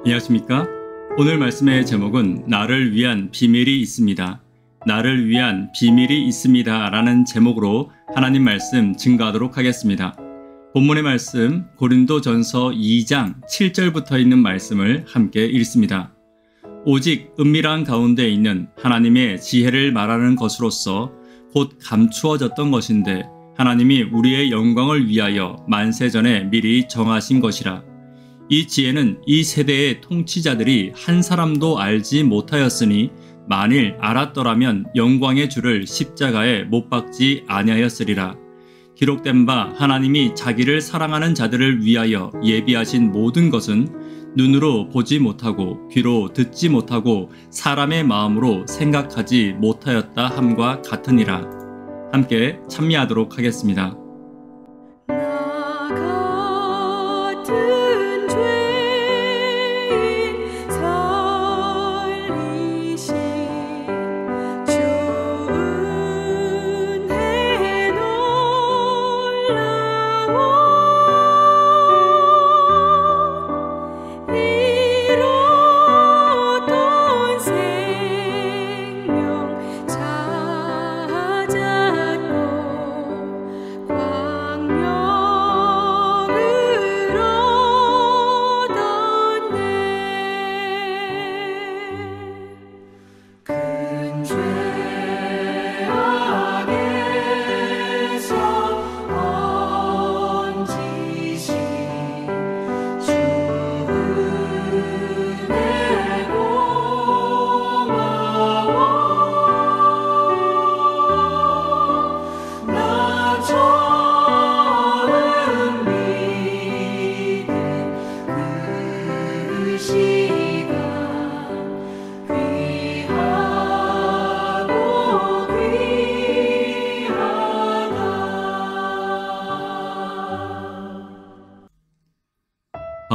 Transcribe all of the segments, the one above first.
안녕하십니까? 오늘 말씀의 제목은 나를 위한 비밀이 있습니다. 나를 위한 비밀이 있습니다 라는 제목으로 하나님 말씀 증거하도록 하겠습니다. 본문의 말씀 고린도전서 2장 7절부터 있는 말씀을 함께 읽습니다. 오직 은밀한 가운데 있는 하나님의 지혜를 말하는 것으로서 곧 감추어졌던 것인데 하나님이 우리의 영광을 위하여 만세전에 미리 정하신 것이라. 이 지혜는 이 세대의 통치자들이 한 사람도 알지 못하였으니 만일 알았더라면 영광의 주를 십자가에 못 박지 아니하였으리라. 기록된 바 하나님이 자기를 사랑하는 자들을 위하여 예비하신 모든 것은 눈으로 보지 못하고 귀로 듣지 못하고 사람의 마음으로 생각하지 못하였다 함과 같으니라. 함께 찬미하도록 하겠습니다.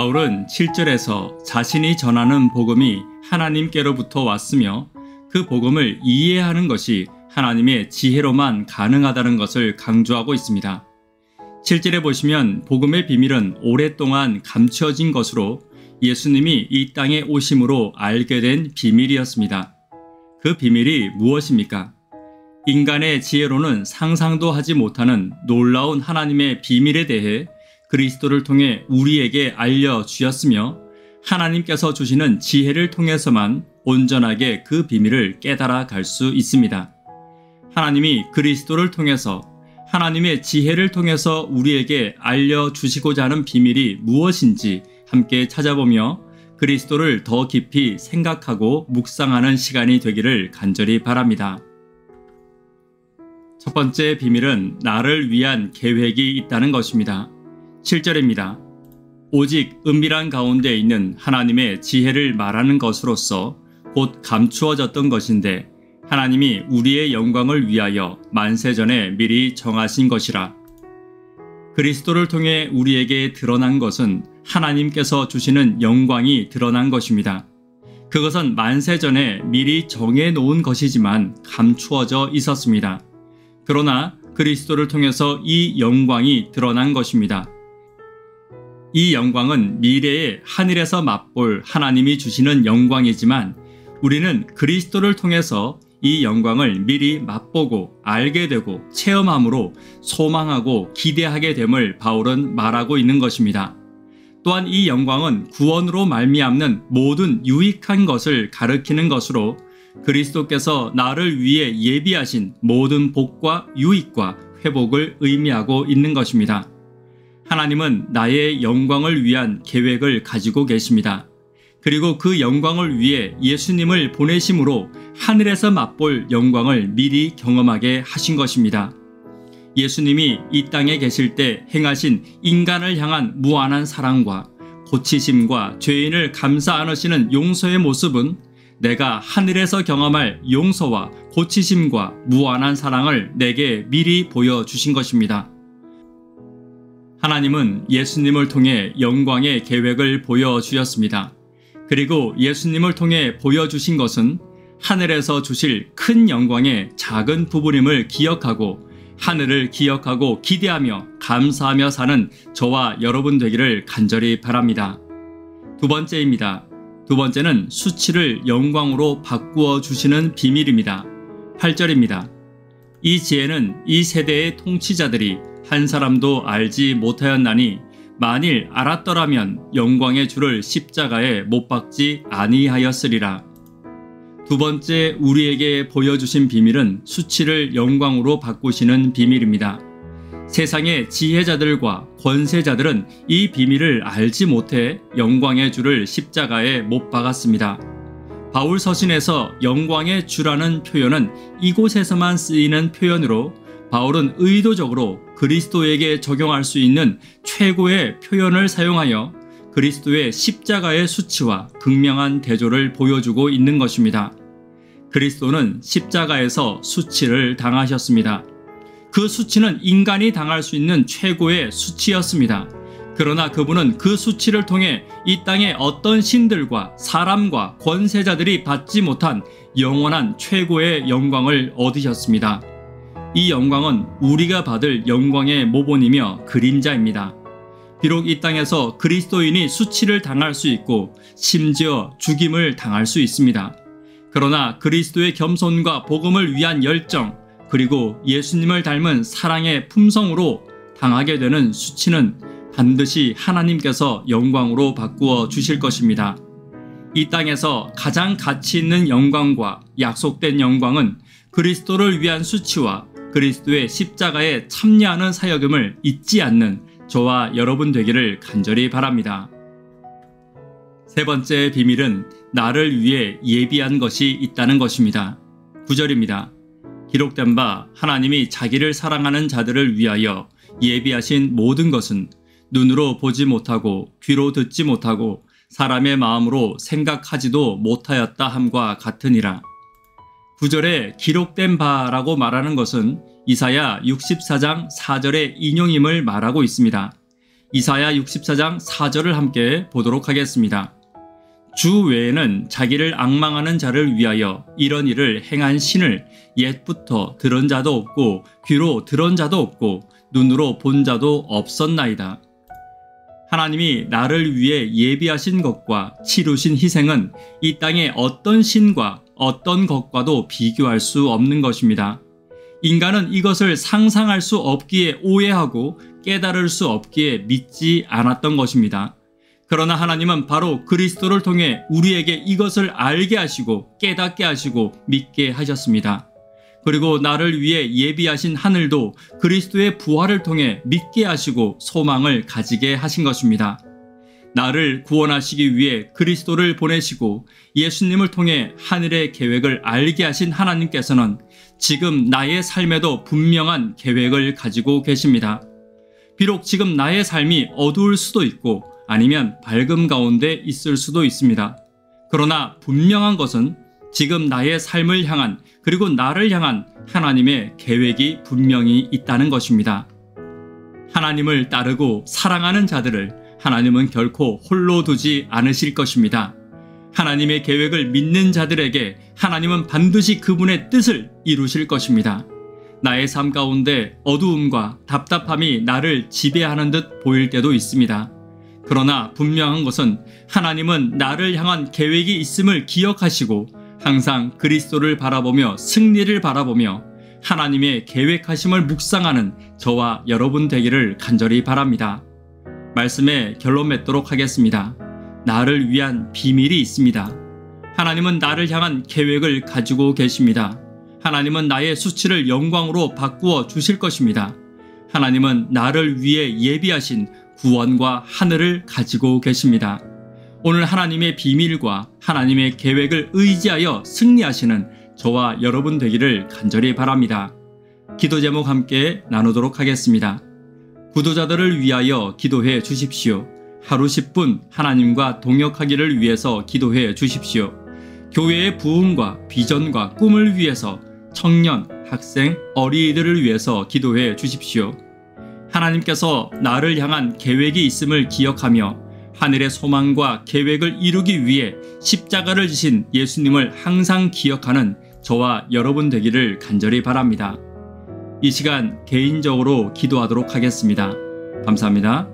바울은 7절에서 자신이 전하는 복음이 하나님께로부터 왔으며 그 복음을 이해하는 것이 하나님의 지혜로만 가능하다는 것을 강조하고 있습니다. 7절에 보시면 복음의 비밀은 오랫동안 감추어진 것으로 예수님이 이 땅에 오심으로 알게 된 비밀이었습니다. 그 비밀이 무엇입니까? 인간의 지혜로는 상상도 하지 못하는 놀라운 하나님의 비밀에 대해 그리스도를 통해 우리에게 알려주었으며 하나님께서 주시는 지혜를 통해서만 온전하게 그 비밀을 깨달아 갈 수 있습니다. 하나님이 그리스도를 통해서 하나님의 지혜를 통해서 우리에게 알려주시고자 하는 비밀이 무엇인지 함께 찾아보며 그리스도를 더 깊이 생각하고 묵상하는 시간이 되기를 간절히 바랍니다. 첫 번째 비밀은 나를 위한 계획이 있다는 것입니다. 7절입니다. 오직 은밀한 가운데 있는 하나님의 지혜를 말하는 것으로서 곧 감추어졌던 것인데 하나님이 우리의 영광을 위하여 만세전에 미리 정하신 것이라. 그리스도를 통해 우리에게 드러난 것은 하나님께서 주시는 영광이 드러난 것입니다. 그것은 만세전에 미리 정해놓은 것이지만 감추어져 있었습니다. 그러나 그리스도를 통해서 이 영광이 드러난 것입니다. 이 영광은 미래에 하늘에서 맛볼 하나님이 주시는 영광이지만 우리는 그리스도를 통해서 이 영광을 미리 맛보고 알게 되고 체험함으로 소망하고 기대하게 됨을 바울은 말하고 있는 것입니다. 또한 이 영광은 구원으로 말미암는 모든 유익한 것을 가리키는 것으로 그리스도께서 나를 위해 예비하신 모든 복과 유익과 회복을 의미하고 있는 것입니다. 하나님은 나의 영광을 위한 계획을 가지고 계십니다. 그리고 그 영광을 위해 예수님을 보내심으로 하늘에서 맛볼 영광을 미리 경험하게 하신 것입니다. 예수님이 이 땅에 계실 때 행하신 인간을 향한 무한한 사랑과 고치심과 죄인을 감싸 안으시는 용서의 모습은 내가 하늘에서 경험할 용서와 고치심과 무한한 사랑을 내게 미리 보여주신 것입니다. 하나님은 예수님을 통해 영광의 계획을 보여주셨습니다. 그리고 예수님을 통해 보여주신 것은 하늘에서 주실 큰 영광의 작은 부분임을 기억하고 하늘을 기억하고 기대하며 감사하며 사는 저와 여러분 되기를 간절히 바랍니다. 두 번째입니다. 두 번째는 수치를 영광으로 바꾸어 주시는 비밀입니다. 8절입니다. 이 지혜는 이 세대의 통치자들이 한 사람도 알지 못하였나니 만일 알았더라면 영광의 주를 십자가에 못 박지 아니하였으리라. 두 번째 우리에게 보여주신 비밀은 수치를 영광으로 바꾸시는 비밀입니다. 세상의 지혜자들과 권세자들은 이 비밀을 알지 못해 영광의 주를 십자가에 못 박았습니다. 바울 서신에서 영광의 주라는 표현은 이곳에서만 쓰이는 표현으로 바울은 의도적으로 그리스도에게 적용할 수 있는 최고의 표현을 사용하여 그리스도의 십자가의 수치와 극명한 대조를 보여주고 있는 것입니다. 그리스도는 십자가에서 수치를 당하셨습니다. 그 수치는 인간이 당할 수 있는 최고의 수치였습니다. 그러나 그분은 그 수치를 통해 이 땅의 어떤 신들과 사람과 권세자들이 받지 못한 영원한 최고의 영광을 얻으셨습니다. 이 영광은 우리가 받을 영광의 모본이며 그림자입니다. 비록 이 땅에서 그리스도인이 수치를 당할 수 있고 심지어 죽임을 당할 수 있습니다. 그러나 그리스도의 겸손과 복음을 위한 열정, 그리고 예수님을 닮은 사랑의 품성으로 당하게 되는 수치는 반드시 하나님께서 영광으로 바꾸어 주실 것입니다. 이 땅에서 가장 가치 있는 영광과 약속된 영광은 그리스도를 위한 수치와 그리스도의 십자가에 참여하는 사역임을 잊지 않는 저와 여러분 되기를 간절히 바랍니다. 세 번째 비밀은 나를 위해 예비한 것이 있다는 것입니다. 9절입니다. 기록된 바 하나님이 자기를 사랑하는 자들을 위하여 예비하신 모든 것은 눈으로 보지 못하고 귀로 듣지 못하고 사람의 마음으로 생각하지도 못하였다 함과 같으니라. 9절에 기록된 바라고 말하는 것은 이사야 64장 4절의 인용임을 말하고 있습니다. 이사야 64장 4절을 함께 보도록 하겠습니다. 주 외에는 자기를 앙망하는 자를 위하여 이런 일을 행한 신을 옛부터 들은 자도 없고 귀로 들은 자도 없고 눈으로 본 자도 없었나이다. 하나님이 나를 위해 예비하신 것과 치르신 희생은 이 땅의 어떤 신과 어떤 것과도 비교할 수 없는 것입니다. 인간은 이것을 상상할 수 없기에 오해하고 깨달을 수 없기에 믿지 않았던 것입니다. 그러나 하나님은 바로 그리스도를 통해 우리에게 이것을 알게 하시고 깨닫게 하시고 믿게 하셨습니다. 그리고 나를 위해 예비하신 하늘도 그리스도의 부활을 통해 믿게 하시고 소망을 가지게 하신 것입니다. 나를 구원하시기 위해 그리스도를 보내시고 예수님을 통해 하늘의 계획을 알게 하신 하나님께서는 지금 나의 삶에도 분명한 계획을 가지고 계십니다. 비록 지금 나의 삶이 어두울 수도 있고 아니면 밝음 가운데 있을 수도 있습니다. 그러나 분명한 것은 지금 나의 삶을 향한 그리고 나를 향한 하나님의 계획이 분명히 있다는 것입니다. 하나님을 따르고 사랑하는 자들을 하나님은 결코 홀로 두지 않으실 것입니다. 하나님의 계획을 믿는 자들에게 하나님은 반드시 그분의 뜻을 이루실 것입니다. 나의 삶 가운데 어두움과 답답함이 나를 지배하는 듯 보일 때도 있습니다. 그러나 분명한 것은 하나님은 나를 향한 계획이 있음을 기억하시고 항상 그리스도를 바라보며 승리를 바라보며 하나님의 계획하심을 묵상하는 저와 여러분 되기를 간절히 바랍니다. 말씀에 결론 맺도록 하겠습니다. 나를 위한 비밀이 있습니다. 하나님은 나를 향한 계획을 가지고 계십니다. 하나님은 나의 수치를 영광으로 바꾸어 주실 것입니다. 하나님은 나를 위해 예비하신 구원과 하늘을 가지고 계십니다. 오늘 하나님의 비밀과 하나님의 계획을 의지하여 승리하시는 저와 여러분 되기를 간절히 바랍니다. 기도 제목 함께 나누도록 하겠습니다. 구도자들을 위하여 기도해 주십시오. 하루 10분 하나님과 동역하기를 위해서 기도해 주십시오. 교회의 부흥과 비전과 꿈을 위해서 청년, 학생, 어린이들을 위해서 기도해 주십시오. 하나님께서 나를 향한 계획이 있음을 기억하며 하늘의 소망과 계획을 이루기 위해 십자가를 지신 예수님을 항상 기억하는 저와 여러분 되기를 간절히 바랍니다. 이 시간 개인적으로 기도하도록 하겠습니다. 감사합니다.